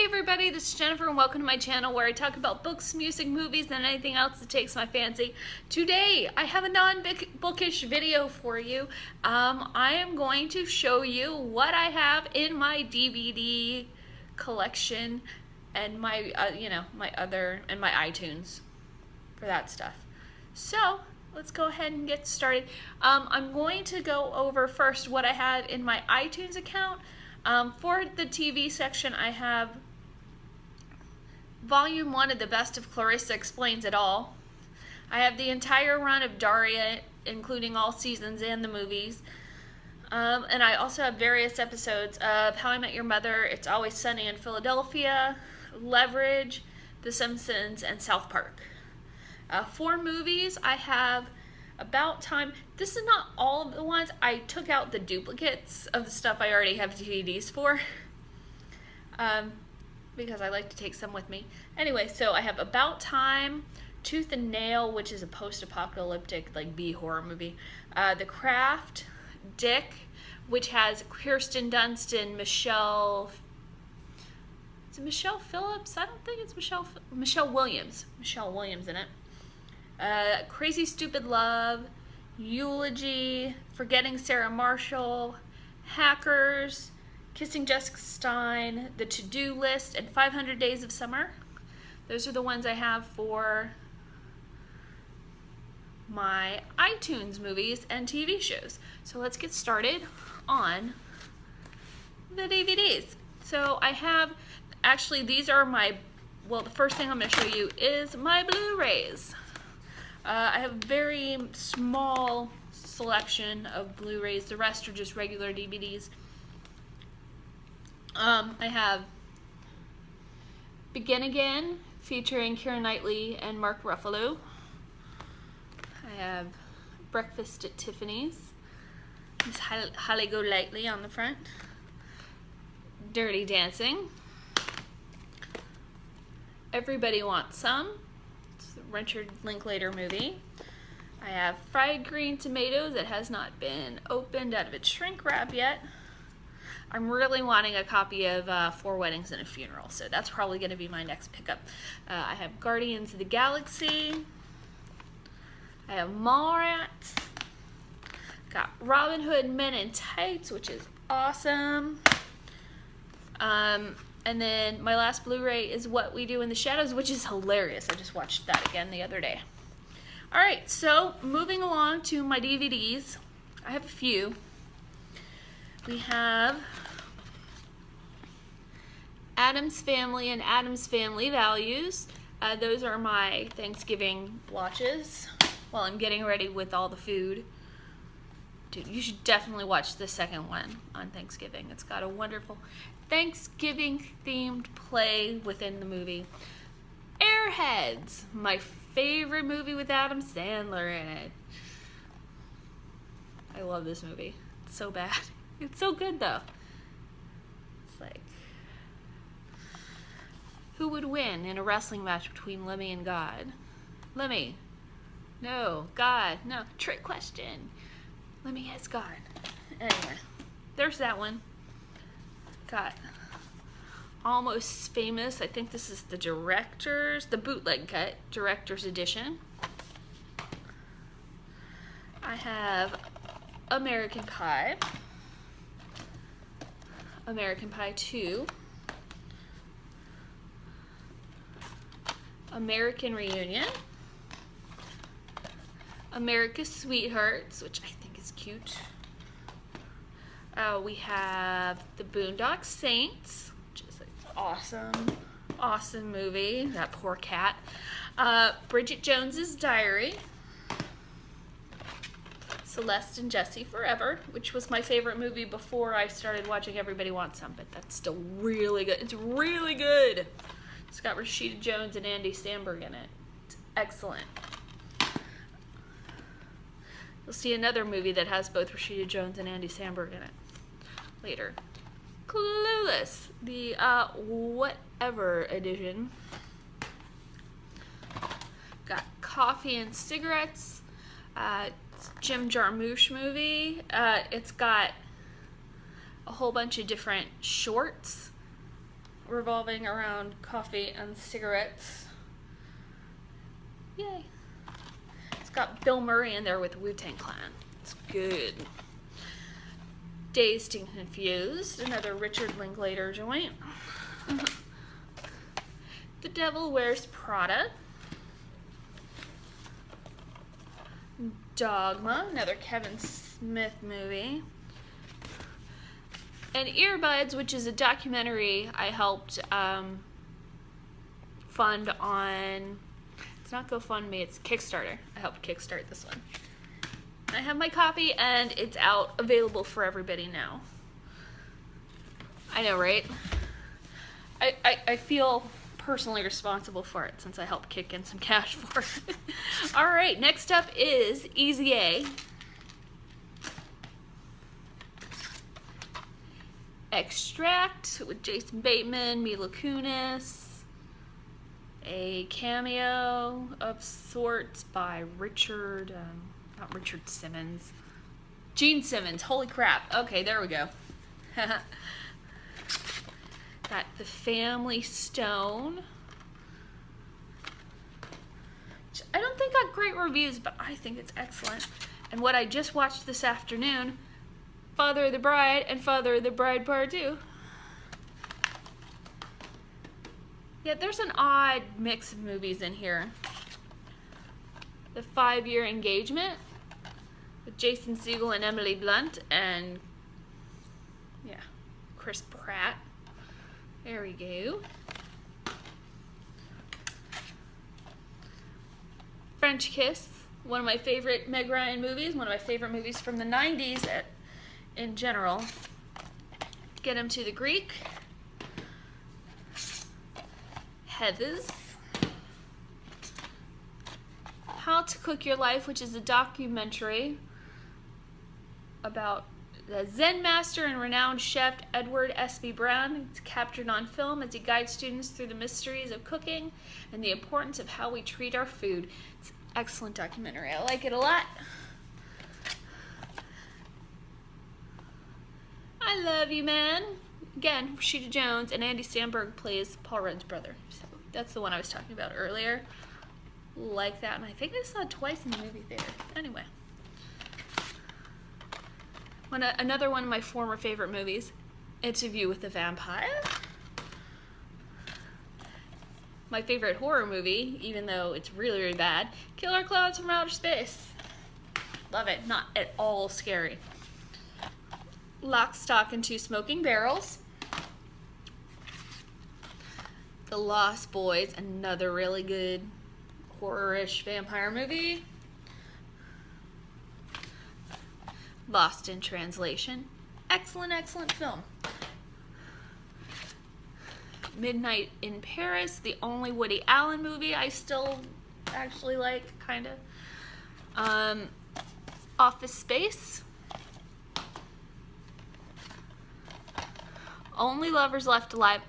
everybody, this is Jennifer and welcome to my channel where I talk about books, music, movies, and anything else that takes my fancy. Today, I have a non-bookish video for you. I am going to show you what I have in my DVD collection and my, my iTunes for that stuff. So, let's go ahead and get started. I'm going to go over first what I have in my iTunes account. For the TV section, I have Volume 1 of The Best of Clarissa Explains It All. I have the entire run of Daria, including all seasons and the movies. And I also have various episodes of How I Met Your Mother, It's Always Sunny in Philadelphia, Leverage, The Simpsons, and South Park. For movies, I have About Time. This is not all of the ones. I took out the duplicates of the stuff I already have DVDs for. Because I like to take some with me. Anyway, so I have About Time, Tooth and Nail, which is a post-apocalyptic, B-horror movie. The Craft, Dick, which has Kirsten Dunst and Michelle... Is it Michelle Phillips? I don't think it's Michelle Williams. Michelle Williams in it. Crazy Stupid Love, Eulogy, Forgetting Sarah Marshall, Hackers, Kissing Jessica Stein, The To-Do List, and 500 Days of Summer. Those are the ones I have for my iTunes movies and TV shows. So let's get started on the DVDs. So I have, actually these are the first thing I'm going to show you is my Blu-rays. I have a very small selection of Blu-rays. The rest are just regular DVDs. I have Begin Again, featuring Keira Knightley and Mark Ruffalo. I have Breakfast at Tiffany's, Miss Holly Golightly on the front. Dirty Dancing. Everybody Wants Some. It's the Richard Linklater movie. I have Fried Green Tomatoes that has not been opened out of its shrink wrap yet. I'm really wanting a copy of Four Weddings and a Funeral, so that's probably going to be my next pickup. I have Guardians of the Galaxy. I have Mallrats. Got Robin Hood Men in Tights, which is awesome. And then my last Blu-ray is What We Do in the Shadows, which is hilarious. I just watched that again the other day. Alright, so moving along to my DVDs. I have a few. We have Addams Family and Addams Family Values. Those are my Thanksgiving watches while I'm getting ready with all the food. Dude, you should definitely watch the second one on Thanksgiving. It's got a wonderful Thanksgiving-themed play within the movie. Airheads, my favorite movie with Adam Sandler in it. I love this movie. It's so bad. It's so good, though. It's like, who would win in a wrestling match between Lemmy and God? Lemmy. No. God. No. Trick question. Lemmy has God. Anyway, there's that one. Got Almost Famous. I think this is the bootleg cut, director's edition. I have American Pie. American Pie 2, American Reunion, America's Sweethearts, which I think is cute. We have The Boondock Saints, which is an awesome movie. That poor cat. Bridget Jones's Diary. Celeste and Jesse Forever, which was my favorite movie before I started watching Everybody Wants Some, but that's still really good. It's really good. It's got Rashida Jones and Andy Samberg in it. It's excellent. You'll see another movie that has both Rashida Jones and Andy Samberg in it later. Clueless, the whatever edition. Got Coffee and Cigarettes. Jim Jarmusch movie. It's got a whole bunch of different shorts revolving around coffee and cigarettes. Yay. It's got Bill Murray in there with Wu-Tang Clan. It's good. Dazed and Confused, another Richard Linklater joint. The Devil Wears Prada. Dogma, another Kevin Smith movie. And Earbuds, which is a documentary I helped fund on, it's not GoFundMe, it's Kickstarter. I helped kickstart this one. I have my copy and it's out, available for everybody now. I know, right? I feel personally responsible for it since I helped kick in some cash for it. Alright, next up is Easy A. Extract with Jason Bateman, Mila Kunis. A cameo of sorts by not Richard Simmons. Gene Simmons, holy crap. Okay, there we go. Got The Family Stone. Which I don't think got great reviews, but I think it's excellent. And what I just watched this afternoon, Father of the Bride and Father of the Bride Part 2. Yeah, there's an odd mix of movies in here. The 5-Year Engagement with Jason Segel and Emily Blunt and, yeah, Chris Pratt. There we go. French Kiss, one of my favorite Meg Ryan movies, one of my favorite movies from the 90s in general. Get Him to the Greek. Heathers. How to Cook Your Life, which is a documentary about the Zen master and renowned chef Edward S.B. Brown. It's captured on film as he guides students through the mysteries of cooking and the importance of how we treat our food. It's an excellent documentary. I like it a lot. I Love You, Man. Again, Rashida Jones, and Andy Samberg plays Paul Rudd's brother. So that's the one I was talking about earlier. Like that, and I think I saw it twice in the movie theater. Anyway. Another one of my former favorite movies, Interview with the Vampire. My favorite horror movie, even though it's really, really bad, Killer Clowns from Outer Space. Love it. Not at all scary. Lock, Stock, and Two Smoking Barrels. The Lost Boys, another really good horror-ish vampire movie. Lost in Translation. Excellent, excellent film. Midnight in Paris, the only Woody Allen movie I still actually like, kind of. Office Space. Only Lovers Left Alive.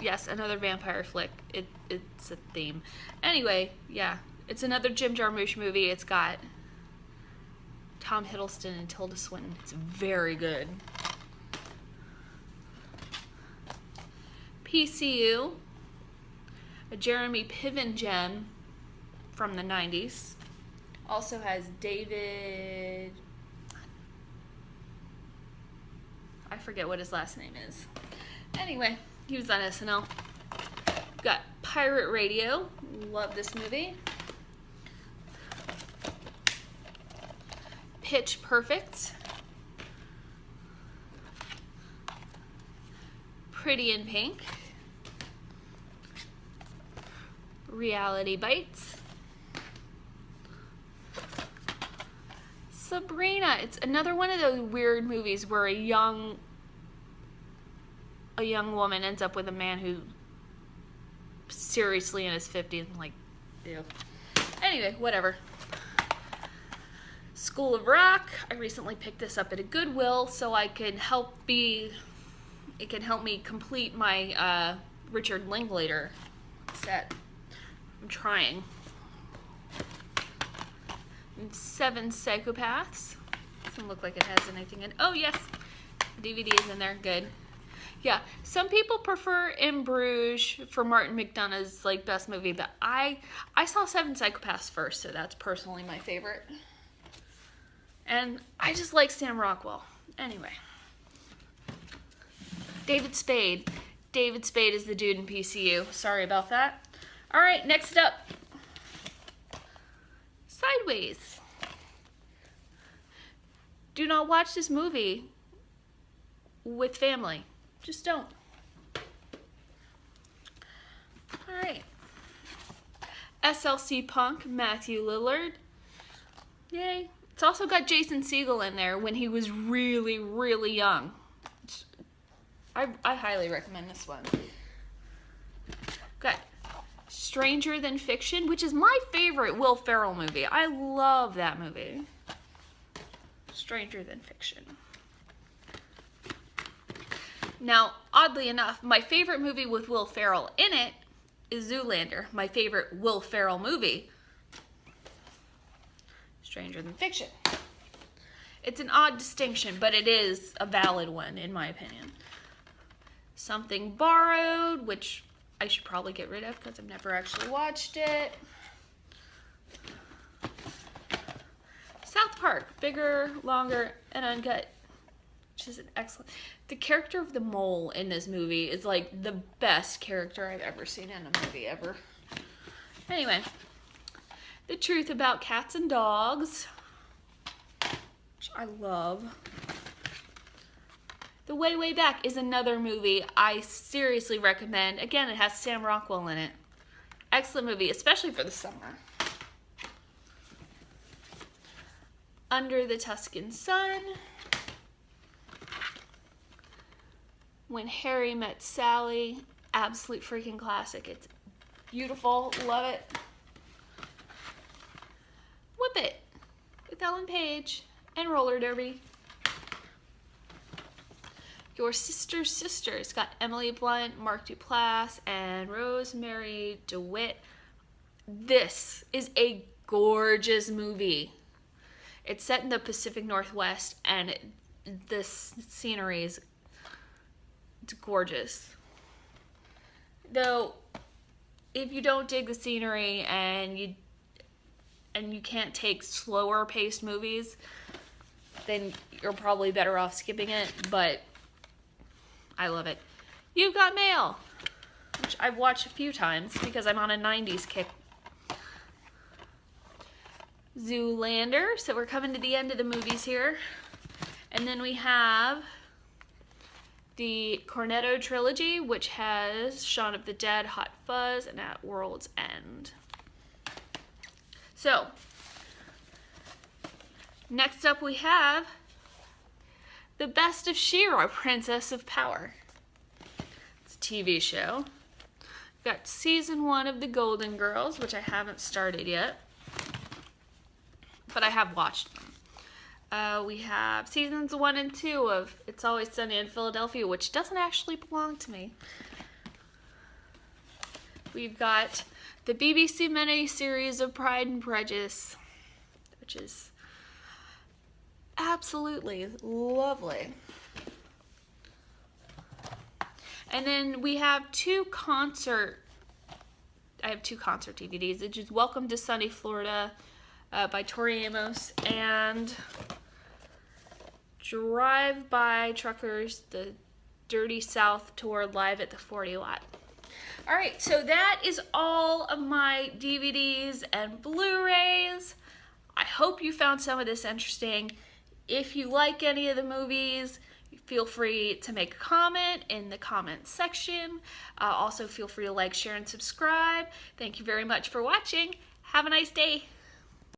Yes, another vampire flick. It's a theme. Anyway, yeah, it's another Jim Jarmusch movie. It's got Tom Hiddleston and Tilda Swinton. It's very good. PCU, a Jeremy Piven gem from the 90s. Also has David, I forget what his last name is. Anyway, he was on SNL. Got Pirate Radio. Love this movie. Pitch Perfect. Pretty in Pink. Reality Bites. Sabrina. It's another one of those weird movies where a young woman ends up with a man who seriously in his 50s. I'm like, ew. Anyway, whatever. School of Rock. I recently picked this up at a Goodwill so I can it can help me complete my Richard Linklater set. I'm trying. And 7 Psychopaths. Doesn't look like it has anything in. Oh yes, DVD is in there. Good. Yeah, some people prefer In Bruges for Martin McDonagh's like best movie, but I saw Seven Psychopaths first, so that's personally my favorite. And I just like Sam Rockwell. Anyway. David Spade. David Spade is the dude in PCU. Sorry about that. All right, next up. Sideways. Do not watch this movie with family. Just don't. All right. SLC Punk, Matthew Lillard. Yay. It's also got Jason Segel in there when he was really, really young. I highly recommend this one. Got Stranger Than Fiction, which is my favorite Will Ferrell movie. I love that movie. Stranger Than Fiction. Now, oddly enough, my favorite movie with Will Ferrell in it is Zoolander, my favorite Will Ferrell movie. Stranger Than Fiction. It's an odd distinction, but it is a valid one, in my opinion. Something Borrowed, which I should probably get rid of because I've never actually watched it. South Park, Bigger, Longer, and Uncut, which is an excellent... The character of the mole in this movie is like the best character I've ever seen in a movie ever. Anyway, The Truth About Cats and Dogs, which I love. The Way, Way Back is another movie I seriously recommend. Again, it has Sam Rockwell in it. Excellent movie, especially for the summer. Under the Tuscan Sun. When Harry Met Sally. Absolute freaking classic. It's beautiful. Love it. Whip It with Ellen Page and Roller Derby. Your Sister's Sister. It's got Emily Blunt, Mark Duplass, and Rosemary DeWitt. This is a gorgeous movie. It's set in the Pacific Northwest, and the scenery is it's gorgeous. Though, if you don't dig the scenery and you can't take slower paced movies, then you're probably better off skipping it, but I love it. You've Got Mail, which I've watched a few times because I'm on a 90s kick. Zoolander, so we're coming to the end of the movies here. And then we have the Cornetto trilogy, which has Shaun of the Dead, Hot Fuzz, and At World's End. So, next up we have The Best of She-Ra, Princess of Power. It's a TV show. We've got season 1 of The Golden Girls, which I haven't started yet, but I have watched them. We have seasons 1 and 2 of It's Always Sunny in Philadelphia, which doesn't actually belong to me. We've got the BBC miniseries of Pride and Prejudice, which is absolutely lovely. And then we have I have two concert DVDs. It's just Welcome to Sunny Florida by Tori Amos, and Drive By Truckers, the Dirty South tour live at the 40 Watt. Alright, so that is all of my DVDs and Blu-rays. I hope you found some of this interesting. If you like any of the movies, feel free to make a comment in the comments section. Also, feel free to like, share, and subscribe. Thank you very much for watching. Have a nice day.